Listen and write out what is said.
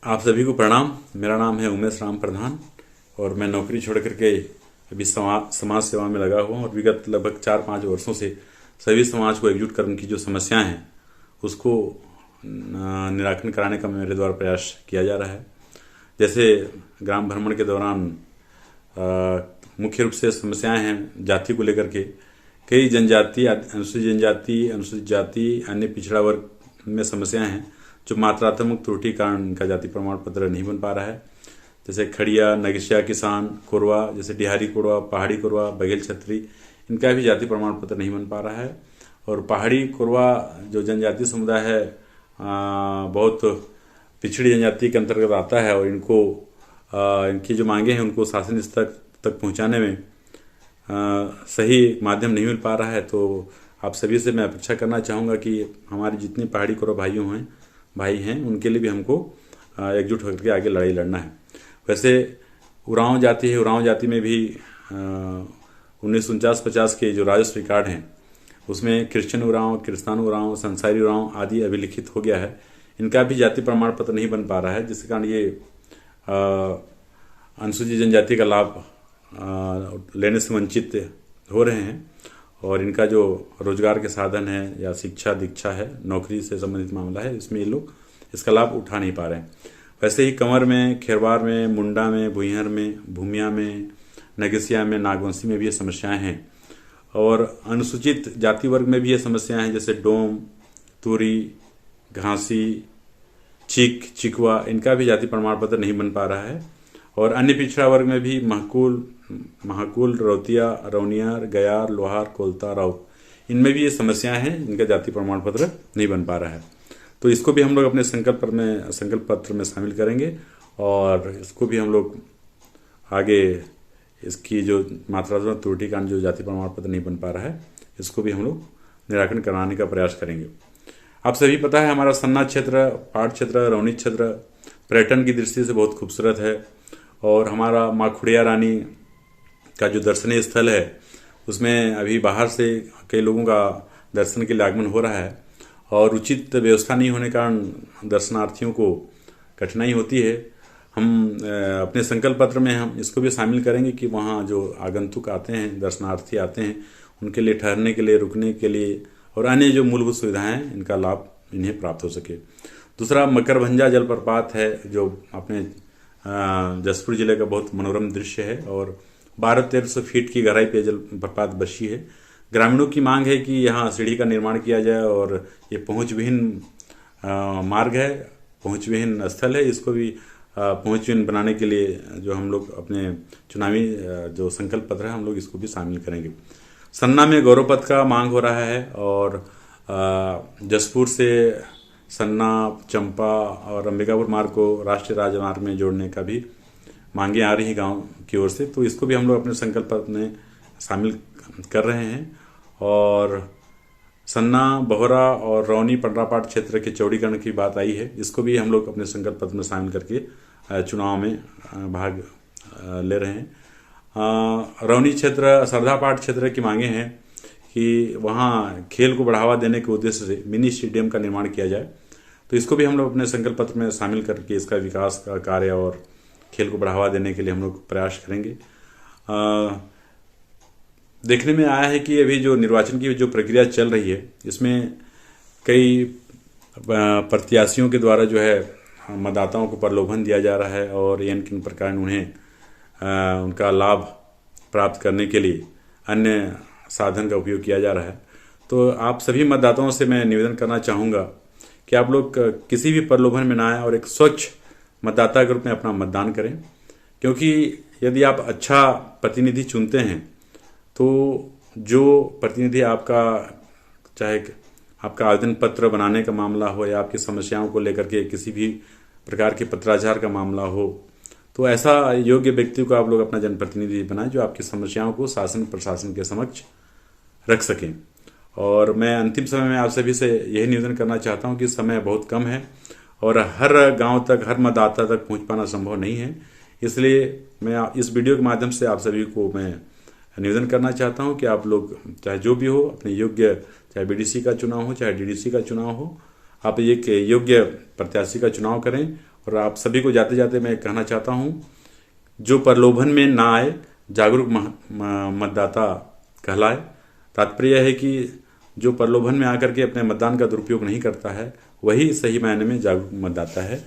आप सभी को प्रणाम। मेरा नाम है उमेश राम प्रधान और मैं नौकरी छोड़ करके अभी समाज सेवा में लगा हुआ हूँ और विगत लगभग 4-5 वर्षों से सभी समाज को एकजुट करने की जो समस्याएं हैं उसको निराकरण कराने का मेरे द्वारा प्रयास किया जा रहा है। जैसे ग्राम भ्रमण के दौरान मुख्य रूप से समस्याएं हैं जाति को लेकर के। कई जनजाति, अनुसूचित जाति, अन्य पिछड़ा वर्ग में समस्याएं हैं जो मात्रात्मक त्रुटि कारण इनका जाति प्रमाण पत्र नहीं बन पा रहा है। जैसे खड़िया, नगसिया, किसान, कोरवा, जैसे डिहारी कोरवा, पहाड़ी कोरवा, बघेल छत्री, इनका भी जाति प्रमाण पत्र नहीं बन पा रहा है। और पहाड़ी कोरवा जो जनजातीय समुदाय है बहुत पिछड़ी जनजाति के अंतर्गत आता है और इनकी जो मांगे हैं उनको शासन स्तर तक पहुंचाने में सही माध्यम नहीं मिल पा रहा है। तो आप सभी से मैं अपेक्षा करना चाहूँगा कि हमारे जितने पहाड़ी कोरवा भाई हैं उनके लिए भी हमको एकजुट होकर के आगे लड़ाई लड़ना है। वैसे उरांव जाति है, उरांव जाति में भी 1949-50 के जो राजस्व रिकॉर्ड हैं उसमें क्रिश्चियन उरांव, किर्स्तान उरांव, संसारी उरांव आदि अभिलिखित हो गया है। इनका भी जाति प्रमाण पत्र नहीं बन पा रहा है, जिसके कारण ये अनुसूचित जनजाति का लाभ लेने से वंचित हो रहे हैं और इनका जो रोजगार के साधन है या शिक्षा दीक्षा है, नौकरी से संबंधित मामला है, इसमें ये लोग इसका लाभ उठा नहीं पा रहे हैं। वैसे ही कंवर में, खेरवार में, मुंडा में, भुइहर में, भूमिया में, नगसिया में, नागवंशी में भी ये समस्याएं हैं। और अनुसूचित जाति वर्ग में भी ये समस्याएं हैं, जैसे डोम, तुरी, घासी, चिकवा, इनका भी जाति प्रमाण पत्र नहीं बन पा रहा है। और अन्य पिछड़ा वर्ग में भी महाकुल, रौतिया, रौनियार, गयार, लोहार, कोलता, राउत, इनमें भी ये समस्याएं हैं, इनका जाति प्रमाण पत्र नहीं बन पा रहा है। तो इसको भी हम लोग अपने संकल्प पत्र में शामिल करेंगे और इसको भी हम लोग आगे इसकी जो मात्रात्मक त्रुटि कारण जो जाति प्रमाण पत्र नहीं बन पा रहा है इसको भी हम लोग निराकरण कराने का प्रयास करेंगे। आप सभी पता है हमारा सन्ना क्षेत्र, पाट क्षेत्र, रौनी क्षेत्र पर्यटन की दृष्टि से बहुत खूबसूरत है और हमारा माँ खुड़िया रानी का जो दर्शनीय स्थल है उसमें अभी बाहर से कई लोगों का दर्शन के लिए आगमन हो रहा है और उचित व्यवस्था नहीं होने कारण दर्शनार्थियों को कठिनाई होती है। हम अपने संकल्प पत्र में हम इसको भी शामिल करेंगे कि वहाँ जो आगंतुक आते हैं, दर्शनार्थी आते हैं, उनके लिए ठहरने के लिए, रुकने के लिए और अन्य जो मूलभूत सुविधाएं हैं इनका लाभ इन्हें प्राप्त हो सके। दूसरा मकरभंजा जलप्रपात है जो अपने जसपुर जिले का बहुत मनोरम दृश्य है और 1200-1300 फीट की गहराई पे जलप्रपात बसी है। ग्रामीणों की मांग है कि यहाँ सीढ़ी का निर्माण किया जाए और ये पहुँचविहीन मार्ग है, पहुँचविहीन स्थल है, इसको भी पहुँचविहीन बनाने के लिए जो हम लोग अपने चुनावी जो संकल्प पत्र है हम लोग इसको भी शामिल करेंगे। सन्ना में गौरव पथ का मांग हो रहा है और जसपुर से सन्ना, चंपा और अंबिकापुर मार्ग को राष्ट्रीय राजमार्ग में जोड़ने का भी मांगे आ रही है गांव की ओर से, तो इसको भी हम लोग अपने संकल्प पत्र में शामिल कर रहे हैं। और सन्ना, बहोरा और रौनी पंडरापाट क्षेत्र के चौड़ीकरण की बात आई है, इसको भी हम लोग अपने संकल्प पत्र में शामिल करके चुनाव में भाग ले रहे हैं। रौनी क्षेत्र, सरदापाट क्षेत्र की मांगे हैं कि वहाँ खेल को बढ़ावा देने के उद्देश्य से मिनी स्टेडियम का निर्माण किया जाए, तो इसको भी हम लोग अपने संकल्प पत्र में शामिल करके इसका विकास का कार्य और खेल को बढ़ावा देने के लिए हम लोग प्रयास करेंगे। देखने में आया है कि अभी जो निर्वाचन की जो प्रक्रिया चल रही है इसमें कई प्रत्याशियों के द्वारा जो है मतदाताओं को प्रलोभन दिया जा रहा है और इन किन प्रकार उन्हें उनका लाभ प्राप्त करने के लिए अन्य साधन का उपयोग किया जा रहा है। तो आप सभी मतदाताओं से मैं निवेदन करना चाहूँगा कि आप लोग किसी भी प्रलोभन में ना आए और एक स्वच्छ मतदाता के रूप में अपना मतदान करें, क्योंकि यदि आप अच्छा प्रतिनिधि चुनते हैं तो जो प्रतिनिधि आपका, चाहे आपका आवेदन पत्र बनाने का मामला हो या आपकी समस्याओं को लेकर के किसी भी प्रकार के पत्राचार का मामला हो, तो ऐसा योग्य व्यक्ति को आप लोग अपना जनप्रतिनिधि बनाएं जो आपकी समस्याओं को शासन प्रशासन के समक्ष रख सकें। और मैं अंतिम समय में आप सभी से यही निवेदन करना चाहता हूं कि समय बहुत कम है और हर गांव तक, हर मतदाता तक पहुंच पाना संभव नहीं है, इसलिए मैं इस वीडियो के माध्यम से आप सभी को मैं निवेदन करना चाहता हूं कि आप लोग चाहे जो भी हो अपने योग्य, चाहे बीडीसी का चुनाव हो, चाहे डीडीसी का चुनाव हो, आप एक योग्य प्रत्याशी का चुनाव करें। और आप सभी को जाते जाते मैं कहना चाहता हूँ, जो प्रलोभन में ना आए, जागरूक मतदाता कहलाए। तात्पर्य है कि जो प्रलोभन में आकर के अपने मतदान का दुरुपयोग नहीं करता है, वही सही मायने में जागरूक मतदाता है।